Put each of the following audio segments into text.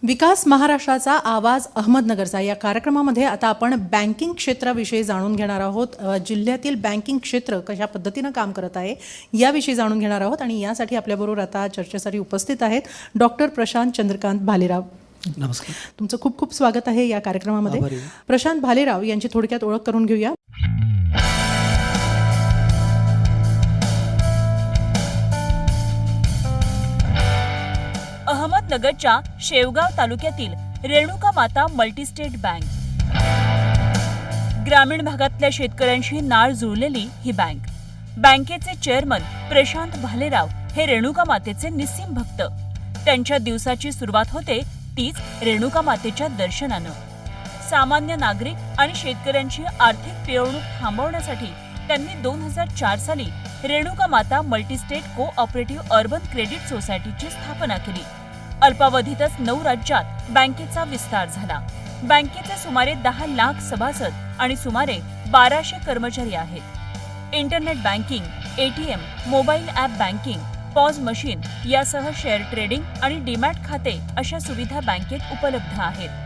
विकास महाराष्ट्राचा आवाज अहमदनगरचा या कार्यक्रमामध्ये आता आपण बँकिंग क्षेत्राविषयी जाणून घेणार आहोत. जिल्ह्यातील बँकिंग क्षेत्र कशा पद्धतीनं काम करत आहे याविषयी जाणून घेणार आहोत आणि यासाठी आपल्याबरोबर आता चर्चेसाठी उपस्थित आहेत डॉक्टर प्रशांत चंद्रकांत भालेराव. नमस्कार. तुमचं खूप खूप स्वागत आहे या कार्यक्रमामध्ये. प्रशांत भालेराव यांची थोडक्यात ओळख करून घेऊया. अहमदनगरच्या शेवगाव तालुक्यातील रेणुका माता मल्टीस्टेट बँक. ग्रामीण भागातल्या शेतकऱ्यांशी नाळ जुळलेली ही बँक. बँकेचे चेअरमन प्रशांत भालेराव हे रेणुका मातेचे निस्सीम भक्त. त्यांच्या दिवसाची सुरुवात होते तीच रेणुका मातेच्या दर्शनानं. सामान्य नागरिक आणि शेतकऱ्यांची आर्थिक पिळवणूक थांबवण्यासाठी त्यांनी 2004 साली रेणुका माता मल्टीस्टेट कोऑपरेटिव्ह अर्बन क्रेडिट सोसायटीची स्थापना केली. अल्पावधीतच 9 राज्यात बँकेचा विस्तार झाला. बँकेचे सुमारे 10 लाख सभासद आणि सुमारे 1200 कर्मचारी आहेत. Internet banking, ATM, mobile app banking, pause machine यासह शेअर ट्रेडिंग आणि डीमॅट खाते अशा सुविधा बँकेत उपलब्ध आहेत.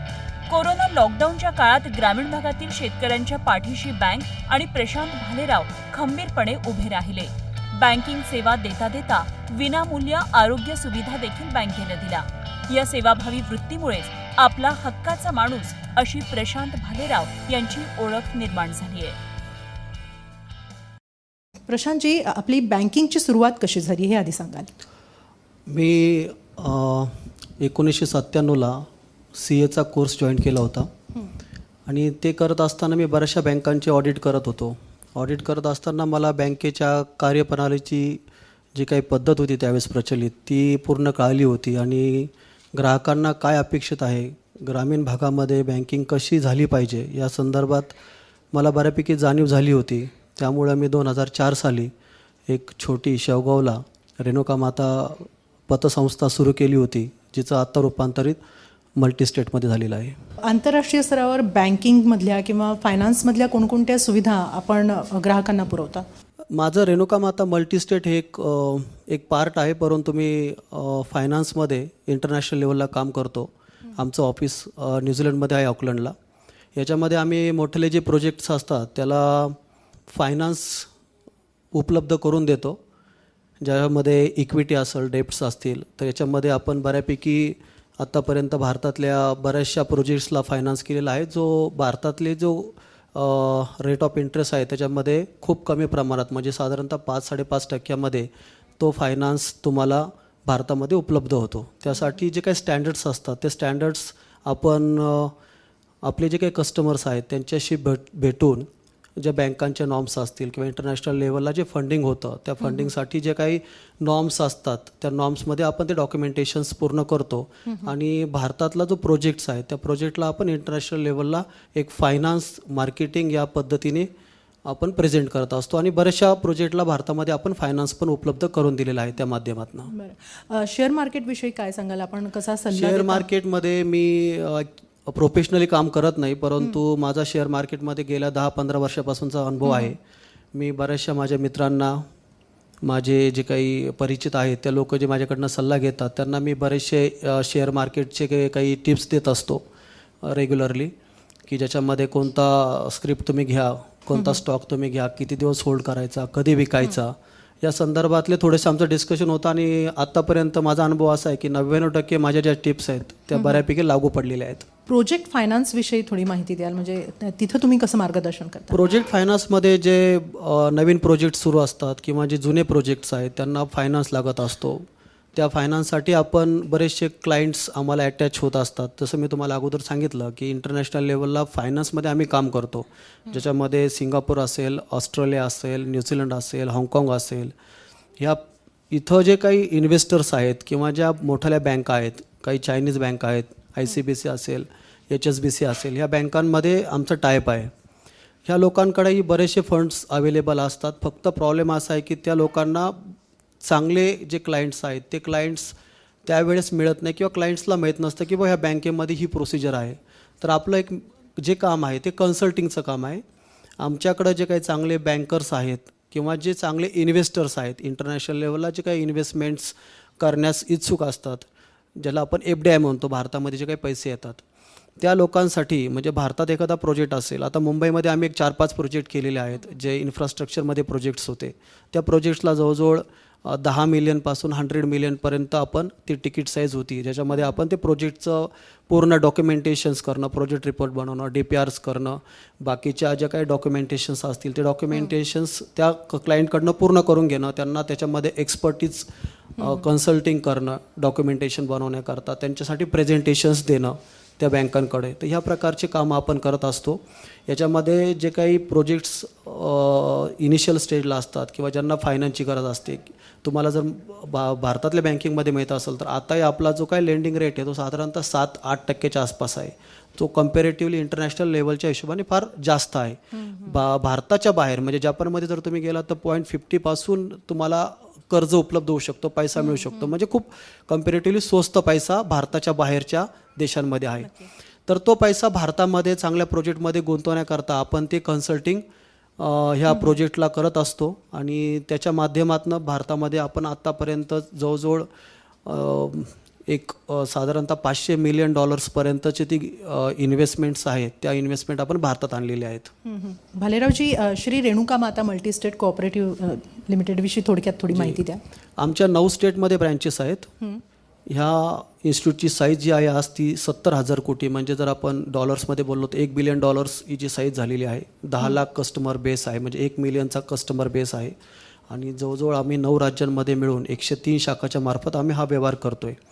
कोरोना लॉकडाऊनच्या काळात ग्रामीण भागातील शेतकऱ्यांच्या पाठीशी बँक आणि प्रशांत भालेराव खंबीरपणे उभे राहिले. बँकिंग सेवा देता देता विनामूल्य आरोग्य सुविधा देखील बँकेने दिल्या. या सेवाभावी वृत्तीमुळेच आपला हक्काचा माणूस अशी प्रशांत भालेराव यांची ओळख निर्माण झाली आहे. प्रशांतजी, आपली बँकिंगची सुरुवात कशी झाली हे आधी सांगाल. मी 1997ला CAचा कोर्स जॉईन केला होता आणि ते करत असताना मी बऱ्याचशा बँकांचे ऑडिट करत होतो. ऑडिट करत असताना मला बँकेच्या कार्यप्रणालीची जी काही पद्धत होती त्यावेळेस प्रचलित ती पूर्ण कळली होती आणि ग्राहकांना काय अपेक्षित आहे, ग्रामीण भागामध्ये बँकिंग कशी झाली पाहिजे या संदर्भात मला बऱ्यापैकी जाणीव झाली होती. त्यामुळं मी 2004 साली एक छोटी शेवगावला रेणुका माता पतसंस्था सुरू केली होती, जिचं आत्ता रूपांतरित मल्टीस्टेटमध्ये झालेलं आहे. आंतरराष्ट्रीय स्तरावर बँकिंगमधल्या किंवा फायनान्समधल्या कोणकोणत्या सुविधा आपण ग्राहकांना पुरवता? माझं रेणुका माता मल्टीस्टेट हे एक पार्ट आहे, परंतु मी फायनान्समध्ये इंटरनॅशनल लेवलला काम करतो. आमचं ऑफिस न्यूझीलंडमध्ये आहे, ऑकलंडला. याच्यामध्ये आम्ही मोठे जे प्रोजेक्ट्स असतात त्याला फायनान्स उपलब्ध करून देतो. ज्यामध्ये इक्विटी असेल, डेप्ट्स असतील, तर याच्यामध्ये आपण बऱ्यापैकी आत्तापर्यंत भारतातल्या बऱ्याचशा प्रोजेक्ट्सला फायनान्स केलेला आहे. जो भारतातले जो रेट ऑफ इंटरेस्ट आहे त्याच्यामध्ये खूप कमी प्रमाणात, म्हणजे साधारणतः 5-5.5% तो फायनान्स तुम्हाला भारतामध्ये उपलब्ध होतो. त्यासाठी जे काही स्टँडर्ड्स असतात ते स्टँडर्ड्स आपण आपले जे काही कस्टमर्स आहेत त्यांच्याशी भेटून ज्या बँकांच्या नॉर्म्स असतील किंवा इंटरनॅशनल लेवलला जे फंडिंग होतं त्या फंडिंगसाठी जे काही नॉर्म्स असतात त्या नॉर्म्समध्ये आपण ते डॉक्युमेंटेशन्स पूर्ण करतो आणि भारतातला जो प्रोजेक्ट्स आहे त्या प्रोजेक्टला आपण इंटरनॅशनल लेवलला एक फायनान्स मार्केटिंग या पद्धतीने आपण प्रेझेंट करत असतो आणि बऱ्याचशा प्रोजेक्टला भारतामध्ये आपण फायनान्स पण उपलब्ध करून दिलेला आहे त्या माध्यमातून. शेअर मार्केटविषयी काय सांगाल आपण? कसा सल्ला? शेअर मार्केटमध्ये मी प्रोफेशनली काम करत नाही, परंतु माझा शेअर मार्केटमध्ये गेल्या 10-15 वर्षापासूनचा अनुभव आहे. मी बऱ्याचशा माझ्या मित्रांना, माझे जे काही परिचित आहेत त्या लोक जे माझ्याकडनं सल्ला घेतात त्यांना मी बरेचसे शेअर मार्केटचे काही टिप्स देत असतो रेग्युलरली, की ज्याच्यामध्ये कोणता स्क्रिप्ट तुम्ही घ्या, कोणता स्टॉक तुम्ही घ्या, किती दिवस होल्ड करायचा, कधी विकायचा, या संदर्भातले थोडेसे आमचं डिस्कशन होतं. आणि आत्तापर्यंत माझा अनुभव असा आहे की 99% माझ्या ज्या टिप्स आहेत त्या बऱ्यापैकी लागू पडलेल्या आहेत. प्रोजेक्ट फायनान्सविषयी थोडी माहिती द्याल, म्हणजे तिथं तुम्ही कसं मार्गदर्शन करता? प्रोजेक्ट फायनान्समध्ये जे नवीन प्रोजेक्ट सुरू असतात किंवा जे जुने प्रोजेक्ट्स आहेत त्यांना फायनान्स लागत असतो. त्या फायनान्ससाठी आपण बरेचसे क्लायंट्स आम्हाला अटॅच होत असतात. जसं मी तुम्हाला अगोदर सांगितलं की इंटरनॅशनल लेवलला फायनान्समध्ये आम्ही काम करतो, ज्याच्यामध्ये सिंगापूर असेल, ऑस्ट्रेलिया असेल, न्यूझीलंड असेल, हाँगकाँग असेल. ह्या इथं जे काही इन्व्हेस्टर्स आहेत किंवा ज्या मोठ्या बँका आहेत, काही चायनीज बँक आहेत, ICBC असेल, HSBC असेल, ह्या बँकांमध्ये आमचं टायप आहे. ह्या लोकांकडेही बरेचसे फंड्स अवेलेबल असतात. फक्त प्रॉब्लेम असा आहे की त्या लोकांना चांगले जे क्लायंट्स आहेत ते क्लायंट्स त्यावेळेस मिळत नाही किंवा क्लायंट्सला माहीत नसतं की ह्या बँकेमध्ये ही प्रोसिजर आहे. तर आपलं एक जे काम आहे ते कन्सल्टिंगचं काम आहे. आमच्याकडं जे काही चांगले बँकर्स आहेत किंवा जे चांगले इन्व्हेस्टर्स आहेत, इंटरनॅशनल लेवलला जे काही इन्व्हेस्टमेंट्स करण्यास इच्छुक असतात ज्याला आपण FDI म्हणतो, भारतामध्ये जे काही पैसे येतात त्या लोकांसाठी, म्हणजे भारतात एखादा प्रोजेक्ट असेल, आता मुंबईमध्ये आम्ही एक 4-5 प्रोजेक्ट केलेले आहेत जे इन्फ्रास्ट्रक्चरमध्ये प्रोजेक्ट्स होते. त्या प्रोजेक्ट्सला जवळजवळ 10 मिलियनपासून 100 मिलियनपर्यंत आपण ती तिकीट साईज होती, ज्याच्यामध्ये आपण ते प्रोजेक्टचं पूर्ण डॉक्युमेंटेशन्स करणं, प्रोजेक्ट रिपोर्ट बनवणं, DPRs करणं, बाकीच्या ज्या काही डॉक्युमेंटेशन्स असतील ते डॉक्युमेंटेशन्स त्या क्लायंटकडनं पूर्ण करून घेणं, त्यांना त्याच्यामध्ये एक्सपर्टीज कन्सल्टिंग करणं, डॉक्युमेंटेशन बनवण्याकरता त्यांच्यासाठी प्रेझेंटेशन्स देणं त्या बँकांकडे. तर ह्या प्रकारचे कामं आपण करत असतो. याच्यामध्ये जे काही प्रोजेक्ट्स इनिशियल स्टेजला असतात किंवा ज्यांना फायनान्सची गरज असते, तुम्हाला जर भारतातल्या बँकिंगमध्ये माहीत असेल तर आताही आपला जो काही लेंडिंग रेट आहे तो साधारणतः 7-8% आसपास आहे. तो कम्पॅरेटिव्हली इंटरनॅशनल लेवलच्या हिशोबाने फार जास्त आहे. भारताच्या बाहेर म्हणजे जपानमध्ये जर तुम्ही गेलात तर 0.50 पासून तुम्हाला कर्ज उपलब्ध होऊ शकतो, पैसा मिळू शकतो. म्हणजे खूप कम्पॅरेटिव्हली स्वस्त पैसा भारताच्या बाहेरच्या देशांमध्ये आहे. तर तो पैसा भारतामध्ये चांगल्या प्रोजेक्टमध्ये गुंतवण्याकरता आपण ते कन्सल्टिंग ह्या प्रोजेक्टला करत असतो आणि त्याच्या माध्यमातून भारतामध्ये आपण आत्तापर्यंत जवळजवळ साधारणतः $500 मिलियन पर्यंतची ती इन्व्हेस्टमेंट्स आहेत, त्या इन्व्हेस्टमेंट आपण भारतात आणलेल्या आहेत. भालेरावजी, श्री रेणुका माता मल्टीस्टेट कोऑपरेटिव्ह लिमिटेडविषयी थोडक्यात थोडी माहिती द्या. आमच्या 9 स्टेटमध्ये ब्रँचेस आहेत. ह्या इन्स्टिट्यूटची साईज जी आहे आज ती 70,000 कोटी, म्हणजे जर आपण डॉलर्समध्ये बोललो तर $1 बिलियन ही जी साईज झालेली आहे. 10 लाख कस्टमर बेस आहे, म्हणजे 1 मिलियनचा कस्टमर बेस आहे आणि जवळजवळ आम्ही 9 राज्यांमध्ये मिळून 103 शाखाच्या मार्फत आम्ही हा व्यवहार करतो आहे.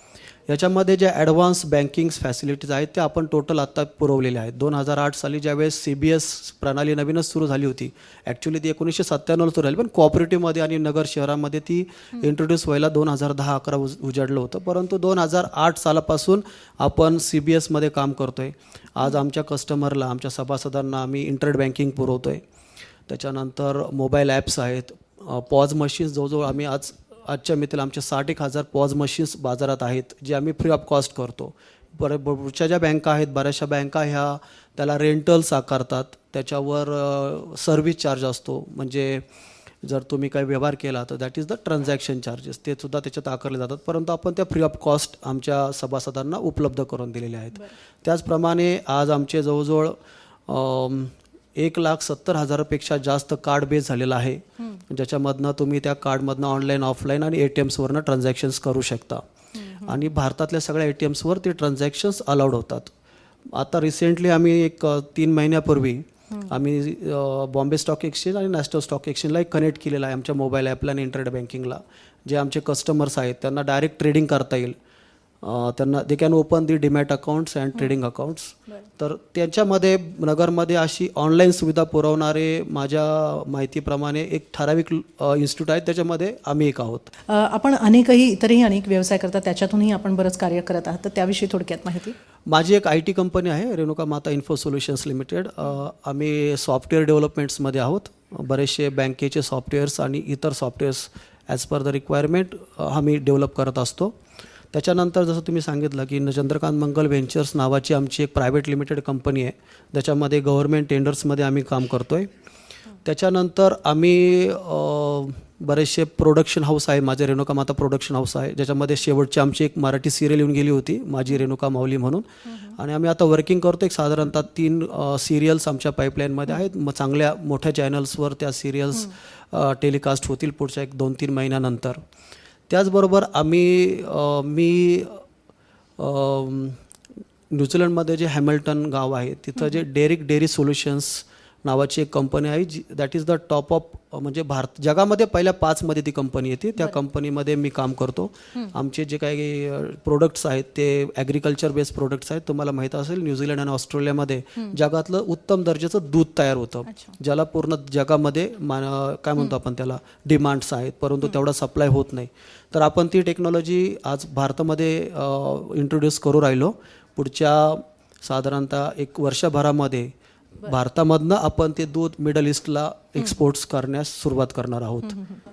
याच्यामध्ये ज्या ॲडव्हान्स बँकिंग फॅसिलिटीज आहेत त्या आपण टोटल आत्ता पुरवलेल्या आहेत. 2008 साली ज्यावेळेस CBS प्रणाली नवीनच सुरू झाली होती, ॲक्च्युली ती 1997 सुरू झाली, पण कोऑपरेटिव्हमध्ये आणि नगर शहरामध्ये ती इंट्रोड्यूस व्हायला 2010-11 उजाडलं होतं. परंतु 2008 सालापासून आपण CBSमध्ये काम करतो आहे. आज आमच्या कस्टमरला, आमच्या सभासदांना आम्ही इंटरनेट बँकिंग पुरवतो आहे. त्याच्यानंतर मोबाईल ॲप्स आहेत, पॉज मशीन्स जवळजवळ आम्ही आजच्या मितीला आमचे 61,000 पॉज मशीन्स बाजारात आहेत जे आम्ही फ्री ऑफ कॉस्ट करतो. पुढच्या ज्या बँका आहेत, बऱ्याचशा बँका ह्या त्याला रेंटल्स आकारतात, त्याच्यावर सर्व्हिस चार्ज असतो. म्हणजे जर तुम्ही काही व्यवहार केला तर that is the transaction charges, ते सुद्धा त्याच्यात आकारले जातात. परंतु आपण त्या फ्री ऑफ कॉस्ट आमच्या सभासदांना उपलब्ध करून दिलेल्या आहेत. त्याचप्रमाणे आज आमचे जवळजवळ 1,70,000पेक्षा जास्त कार्ड बेस झालेला आहे, ज्याच्यामधनं तुम्ही त्या कार्डमधनं ऑनलाईन, ऑफलाईन आणि ATMsवरनं ट्रान्झॅक्शन्स करू शकता. आणि भारतातल्या सगळ्या ATMsवर ते ट्रान्झॅक्शन्स अलाउड होतात. आता रिसेंटली आम्ही 3 महिन्यापूर्वी आम्ही बॉम्बे स्टॉक एक्सचेंज आणि नॅशनल स्टॉक एक्सचेंजला कनेक्ट केलेला आहे आमच्या मोबाईल ॲपला आणि इंटरनेट बँकिंगला. जे आमचे कस्टमर्स आहेत त्यांना डायरेक्ट ट्रेडिंग करता येईल. त्यांना they can open the demat accounts and trading accounts. तर त्यांच्यामध्ये नगरमध्ये अशी ऑनलाईन सुविधा पुरवणारे माझ्या माहितीप्रमाणे एक ठराविक इन्स्टिट्यूट आहे, त्याच्यामध्ये आम्ही एक आहोत. आपण इतरही अनेक व्यवसाय करतात, त्याच्यातूनही आपण बरंच कार्य करत आहात, तर त्याविषयी थोडक्यात माहिती. माझी एक IT कंपनी आहे, रेणुका माता इन्फो सोल्युशन्स लिमिटेड. आम्ही सॉफ्टवेअर डेव्हलपमेंट्समध्ये आहोत. बरेचसे बँकेचे सॉफ्टवेअर्स आणि इतर softwares as per the requirement आम्ही डेव्हलप करत असतो. त्याच्यानंतर जसं तुम्ही सांगितलं की चंद्रकांत मंगल व्हेंचर्स नावाची आमची एक प्रायव्हेट लिमिटेड कंपनी आहे, ज्याच्यामध्ये गव्हर्नमेंट टेंडर्समध्ये आम्ही काम करतो आहे. त्याच्यानंतर आम्ही बरेचसे प्रोडक्शन हाऊस आहे. माझे रेणुका माता प्रोडक्शन हाऊस आहे, ज्याच्यामध्ये शेवटची आमची एक मराठी सिरियल येऊन गेली होती, माझी रेणुका माऊली म्हणून. आणि आम्ही आता वर्किंग करतो. साधारणतः 3 सिरियल्स आमच्या पाईपलाईनमध्ये आहेत. मग चांगल्या मोठ्या चॅनल्सवर त्या सिरियल्स टेलिकास्ट होतील पुढच्या 1-2-3 महिन्यानंतर. त्याचबरोबर मी न्यूझीलंडमध्ये जे हॅमिल्टन गाव आहे तिथं जे डेअरी सोल्युशन्स नावाची एक कंपनी आहे, जी that is the top of, म्हणजे जगामध्ये पहिल्या 5 मध्ये ती कंपनी येते. त्या कंपनीमध्ये मी काम करतो. आमचे जे काही प्रोडक्ट्स आहेत ते ॲग्रिकल्चर बेस्ड प्रोडक्ट्स आहेत. तुम्हाला माहीत असेल न्यूझीलंड आणि ऑस्ट्रेलियामध्ये जगातलं उत्तम दर्जाचं दूध तयार होतं, ज्याला पूर्ण जगामध्ये काय म्हणतो आपण त्याला डिमांड्स आहेत, परंतु तेवढा सप्लाय होत नाही. तर आपण ती टेक्नॉलॉजी आज भारतामध्ये इंट्रोड्यूस करू राहिलो. पुढच्या साधारणतः 1 वर्षभरामध्ये भारतामधनं आपण ते दूध मिडल ईस्टला एक्सपोर्ट्स करण्यास सुरुवात करणार आहोत.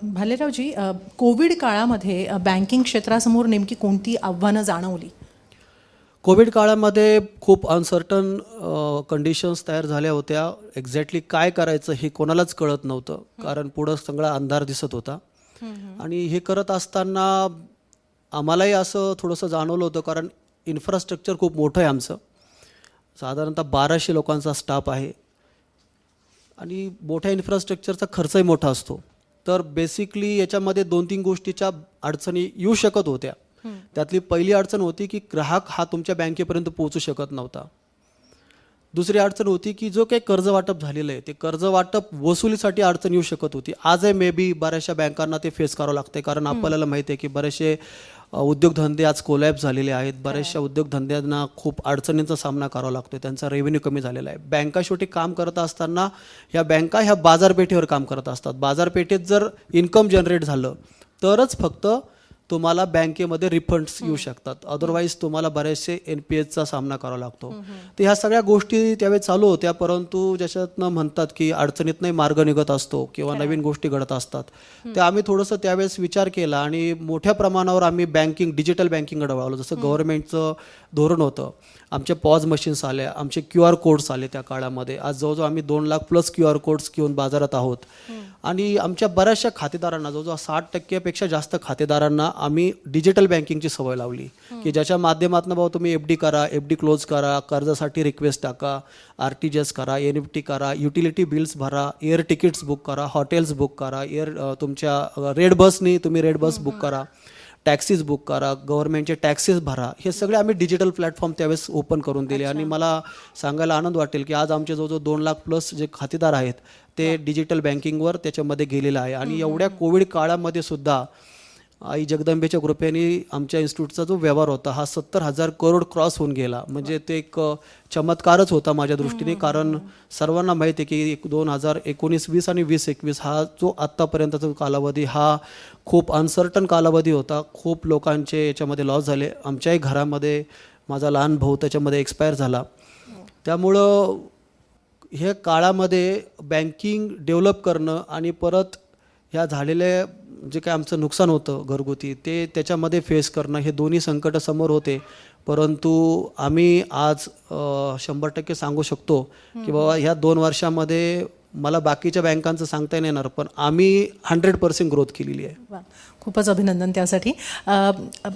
भालेरावजी, कोविड काळामध्ये बँकिंग क्षेत्रासमोर नेमकी कोणती आव्हानं जाणवली? कोविड काळामध्ये खूप अनसर्टन कंडिशन्स तयार झाल्या होत्या. एक्झॅक्टली काय करायचं हे कोणालाच कळत नव्हतं, कारण पुढं सगळा अंधार दिसत होता. आणि हे करत असताना आम्हालाही असं थोडंसं जाणवलं होतं, कारण इन्फ्रास्ट्रक्चर खूप मोठं आहे आमचं. साधारणतः 1200 लोकांचा स्टाफ आहे आणि मोठ्या इन्फ्रास्ट्रक्चरचा खर्चही मोठा असतो. तर बेसिकली याच्यामध्ये 2-3 गोष्टीच्या अडचणी येऊ शकत होत्या. त्यातली पहिली अडचण होती की ग्राहक हा तुमच्या बँकेपर्यंत पोहोचू शकत नव्हता. दुसरी अडचण होती की जो काही कर्ज वाटप झालेलं आहे ते कर्ज वाटप वसुलीसाठी अडचण येऊ शकत होती. आजही मे बी बऱ्याचशा बँकांना ते फेस करावं लागते, कारण आपल्याला माहिती आहे की बरेचसे उद्योगधंदे आज कोलॅप्स झालेले आहेत. बऱ्याचशा उद्योगधंद्यांना खूप अडचणींचा सामना करावा लागतो, त्यांचा रेव्हेन्यू कमी झालेला आहे. बँका शेवटी काम करत असताना ह्या बँका ह्या बाजारपेठेवर काम करत असतात. बाजारपेठेत जर इन्कम जनरेट झालं तरच फक्त तुम्हाला बँकेमध्ये रिफंड्स येऊ शकतात, अदरवाईज तुम्हाला बरेचसे NPAचा सामना करावा लागतो. तर ह्या सगळ्या गोष्टी त्यावेळी चालू होत्या, परंतु ज्याच्यातनं म्हणतात की अडचणीतनंही मार्ग निघत असतो किंवा नवीन गोष्टी घडत असतात. तर आम्ही थोडंसं त्यावेळेस विचार केला आणि मोठ्या प्रमाणावर आम्ही डिजिटल बँकिंगकडे वळलो. जसं गव्हर्नमेंटचं धोरण होतं, आमचे पॉज मशीन्स आल्या, आमचे QR कोड्स आले त्या काळामध्ये. आज जवळजवळ आम्ही 2 लाख प्लस QR कोड्स घेऊन बाजारात आहोत. आणि आमच्या बऱ्याचशा खातेदारांना, जवळजवळ 60% जास्त खातेदारांना आम्ही डिजिटल बँकिंगची सवय लावली, की ज्याच्या माध्यमातून बाबा तुम्ही FD करा, FD क्लोज करा, कर्जासाठी रिक्वेस्ट टाका, RTGS करा, NEFT करा, युटिलिटी बिल्स भरा, एअर तिकीट्स बुक करा, हॉटेल्स बुक करा, तुमच्या रेड बसनी तुम्ही रेड बस बुक करा, टॅक्सीज बुक करा, गव्हर्नमेंटचे टॅक्सेस भरा. हे सगळे आम्ही डिजिटल प्लॅटफॉर्म त्यावेळेस ओपन करून दिले. आणि मला सांगायला आनंद वाटेल की आज आमचे जवळजवळ 2 लाख प्लस जे खातेदार आहेत ते डिजिटल बँकिंगवर त्याच्यामध्ये गेलेलं आहे. आणि एवढ्या कोविड काळामध्ये सुद्धा आई जगदंबेच्या कृपेने आमच्या इन्स्टिट्यूटचा जो व्यवहार होता हा 70,000 करोड क्रॉस होऊन गेला. म्हणजे ते एक चमत्कारच होता माझ्या दृष्टीने, कारण सर्वांना माहिती आहे की 2019-20 आणि 20-21 हा जो आत्तापर्यंतचा कालावधी हा खूप अनसर्टन कालावधी होता. खूप लोकांचे याच्यामध्ये लॉस झाले. आमच्याही घरामध्ये माझा लहान भाऊ त्याच्यामध्ये एक्सपायर झाला. त्यामुळं हे काळामध्ये बँकिंग डेव्हलप करणं आणि परत ह्या झालेल्या जे काय आमचं नुकसान होतं घरगुती ते त्याच्यामध्ये फेस करणं, हे दोन्ही संकट समोर होते. परंतु आम्ही आज 100% सांगू शकतो की बाबा ह्या 2 वर्षामध्ये मला बाकीच्या बँकांचं सांगता नाही येणार, पण आम्ही 100% ग्रोथ केलेली आहे. वा, खूपच अभिनंदन त्यासाठी.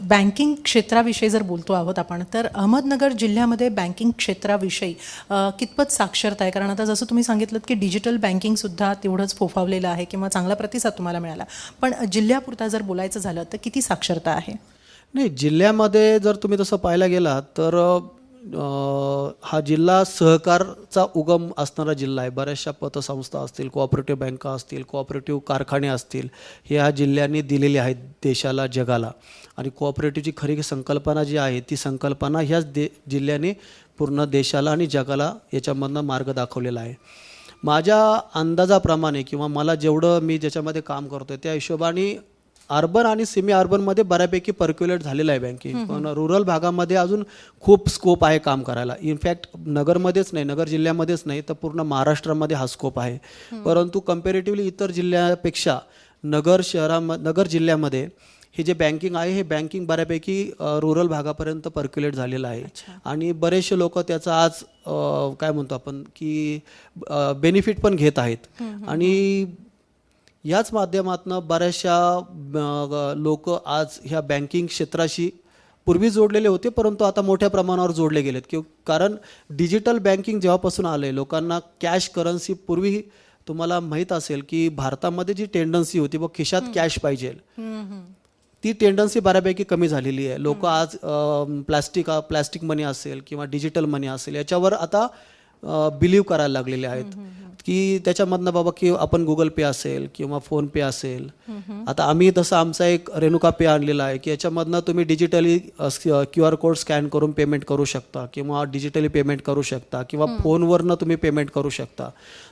बँकिंग क्षेत्राविषयी जर बोलतो आहोत आपण, तर अहमदनगर जिल्ह्यामध्ये बँकिंग क्षेत्राविषयी कितपत साक्षरता आहे? कारण आता जसं तुम्ही सांगितलं की डिजिटल बँकिंगसुद्धा तेवढंच फोफावलेलं आहे किंवा चांगला प्रतिसाद तुम्हाला मिळाला, पण जिल्ह्यापुरता जर बोलायचं झालं तर किती साक्षरता आहे? नाही, जिल्ह्यामध्ये जर तुम्ही तसं पाहायला गेलात तर हा जिल्हा सहकारचा उगम असणारा जिल्हा आहे. बऱ्याचशा पतसंस्था असतील, कोऑपरेटिव्ह बँका असतील, कोऑपरेटिव्ह कारखाने असतील, हे ह्या जिल्ह्यांनी दिलेले आहेत देशाला, जगाला. आणि कोऑपरेटिव्हची खरी संकल्पना जी आहे ती संकल्पना ह्याच जिल्ह्याने पूर्ण देशाला आणि जगाला याच्यामधनं मार्ग दाखवलेला आहे. माझ्या अंदाजाप्रमाणे किंवा मला जेवढं मी ज्याच्यामध्ये काम करतोय त्या हिशोबाने अर्बन आणि सेमी अर्बनमध्ये बऱ्यापैकी पर्क्युलेट झालेलं आहे बँकिंग, पण रुरल भागामध्ये अजून खूप स्कोप आहे काम करायला. इनफॅक्ट नगरमध्येच नाही, नगर जिल्ह्यामध्येच नाही तर पूर्ण महाराष्ट्रामध्ये हा स्कोप आहे. परंतु कम्पॅरेटिव्हली इतर जिल्ह्यापेक्षा नगर जिल्ह्यामध्ये हे जे बँकिंग आहे हे बँकिंग बऱ्यापैकी रुरल भागापर्यंत पर्क्युलेट झालेलं आहे. आणि बरेचसे लोक त्याचा आज काय म्हणतो आपण की बेनिफिट पण घेत आहेत. आणि याच माध्यमातून बऱ्याचशा लोक आज ह्या बँकिंग क्षेत्राशी पूर्वी जोडलेले होते, परंतु आता मोठ्या प्रमाणावर जोडले गेलेत. कारण डिजिटल बँकिंग जेव्हापासून आले, लोकांना कॅश करन्सी, पूर्वी तुम्हाला माहीत असेल की भारतामध्ये जी टेंडन्सी होती व खिशात कॅश पाहिजे ती टेंडन्सी बऱ्यापैकी कमी झालेली आहे. लोक आज प्लास्टिक मनी असेल किंवा डिजिटल मनी असेल याच्यावर आता बिलीव्ह करायला लागलेले आहेत की त्याच्यामधनं बाबा की आपण गुगल पे असेल किंवा फोन पे असेल. आता आम्ही तसं आमचा एक रेणुका पे आणलेला आहे की याच्यामधनं तुम्ही डिजिटली QR कोड स्कॅन करून पेमेंट करू शकता किंवा डिजिटली पेमेंट करू शकता किंवा फोनवरनं तुम्ही पेमेंट करू शकता.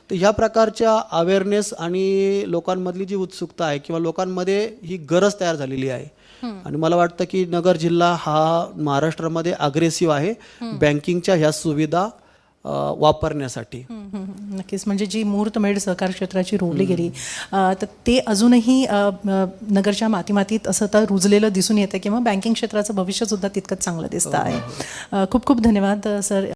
तर ह्या प्रकारच्या अवेअरनेस आणि लोकांमधली जी उत्सुकता आहे किंवा लोकांमध्ये ही गरज तयार झालेली आहे. आणि मला वाटतं की नगर जिल्हा हा महाराष्ट्रामध्ये अग्रेसिव्ह आहे बँकिंगच्या ह्या सुविधा वापरण्यासाठी. नक्कीच, म्हणजे जी मुहूर्तमेढ सहकार क्षेत्राची रोवली गेली तर ते अजूनही नगरच्या मातीमातीत असं तर रुजलेलं दिसून येतं किंवा बँकिंग क्षेत्राचं भविष्य सुद्धा तितकंच चांगलं दिसतं आहे. खूप खूप धन्यवाद सर.